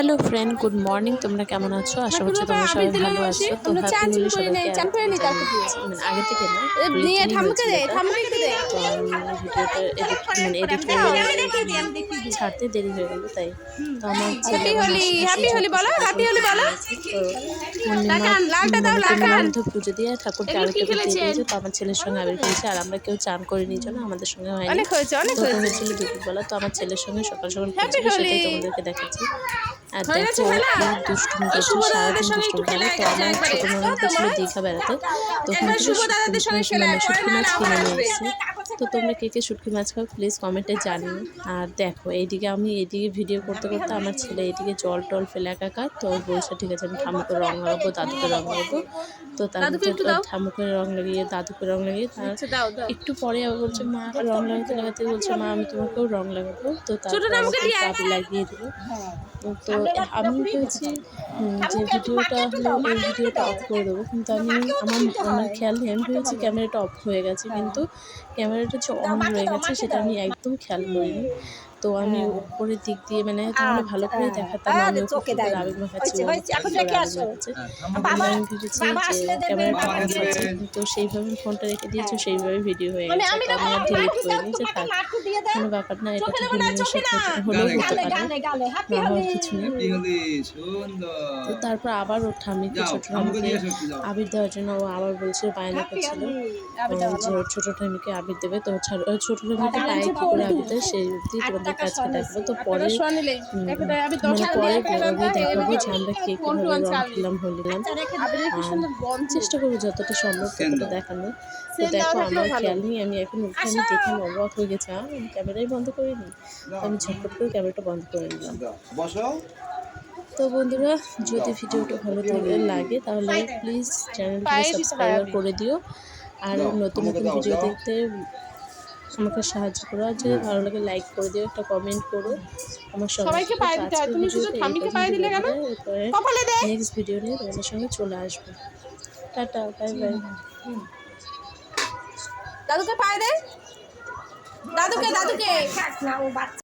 Hello friend, good morning. তোমরা কেমন আছো? আশা করছি তোমরা সবাই ভালো আছো। তো হ্যাপি হোলি সবাইকে আগে থেকে না তো আমি ভিডিওটা এডিট করে ছাড়তে দেরি হয়ে গেল, তাই তো আমার মধ্যে পুজো দিয়ে ঠাকুরকে আরেকটা দিয়ে দিয়েছে। তো আমার ছেলের সঙ্গে আবির খেলেছে, আর আমরা কেউ চান করিনি জন্য আমাদের সঙ্গে হয়নি। তো হয়েছিল দুপুরবেলা। তো আমার ছেলের সঙ্গে সকাল সকাল খেলছিল, সেটাই তোমাদেরকে দেখাচ্ছি। আর দেখো দুষ্টুমি করছে, সারাদিন দুষ্টুমি করে। তো আমার ছোটো ননদ ছিল দীঘা বেড়াতে, তো ওখান থেকে শুটকি মাছ কিনে নিয়ে এসেছি। তো তোমরা কে কে শুটকি মাছ খাও প্লিজ কমেন্টে জানিও। আর দেখো আমি এইদিকে ভিডিও করতে করতে আমার ছেলে এদিকে জল টল ফেলে একাকার। তো বলছে ঠিক আছে আমি ঠাম্মুকে রং লাগাবো, দাদুকে রং লাগাবো। তো ঠাম্মুকে রং লাগিয়ে দাদুকে রং লাগিয়ে একটু পরে আবার বলছে মা রং লাগাতে লাগাতে বলছে মা আমি তোমাকেও রং লাগাবো। তো তারপর আমাকে লাগিয়ে দিল। তো আমি ভেবেছি যে ভিডিওটা হলো এই ভিডিওটা অফ করে দেবো, কিন্তু আমার খেয়াল নেই। আমি ভেবেছি ক্যামেরাটা অফ হয়ে গেছে, কিন্তু ক্যামেরাটা যে অন রয়ে গেছে সেটা আমি একদম খেয়াল করিনি। তো আমি উপরের দিক দিয়ে তাহলে ভালো করে দেখাতাম আমি ওকে আবির মাখাচ্ছি, আমি ভেবেছি যে ক্যামেরাটা অফ আছে, কিন্তু সেইভাবে ফোনটা রেখে দিয়েছি, সেইভাবে ভিডিও হয়ে গেছে। তো আমি আর ডিলিট করিনি যে থাক, কোনো ব্যাপার না, এটা তো হলেও হতে পারে, না হওয়ার কিছু নেই। তো তারপর আবার ওর ঠাম্মিকে ছোটো ঠাম্মিকে আবির দেওয়ার জন্য ও আবার বলছে বায়না করছিল যে ওর ছোটো ঠাম্মিকে আবির দেবে। তো ছোটো ঠাম্মিকে পায়ে কী করে আবির দেয় সেই অবধি তোমাদের কাছে দেখাবো। তো পরে ব্লগে দেখাবো যে আমরা কে কীভাবে রং খেলাম হলিলাম, চেষ্টা করবো যতটা সম্ভব ততটা দেখানো। তো দেখো আমার খেয়াল নেই, আমি এখন উঠে আমি দেখে অবাক হয়ে গেছি, আমি ক্যামেরাই বন্ধ করিনি। তো আমি ঝটপট করে ক্যামেরাটা বন্ধ করে নিলাম। তো বন্ধুরা, যদি ভিডিওটা ভালো লাগে তাহলে প্লিজ চ্যানেলটাকে সাবস্ক্রাইব করে দিও, আর নতুন নতুন ভিডিও দেখতে আমাকে সাহায্য করো। আর যদি ভালো লাগে লাইক করে দিও, একটা কমেন্ট করো আমার সবাইকে। নেক্সট ভিডিও নিয়ে তোমাদের সঙ্গে চলে আসবো। Tata, bye bye. দাদুকে পায়ে দে, দাদুকে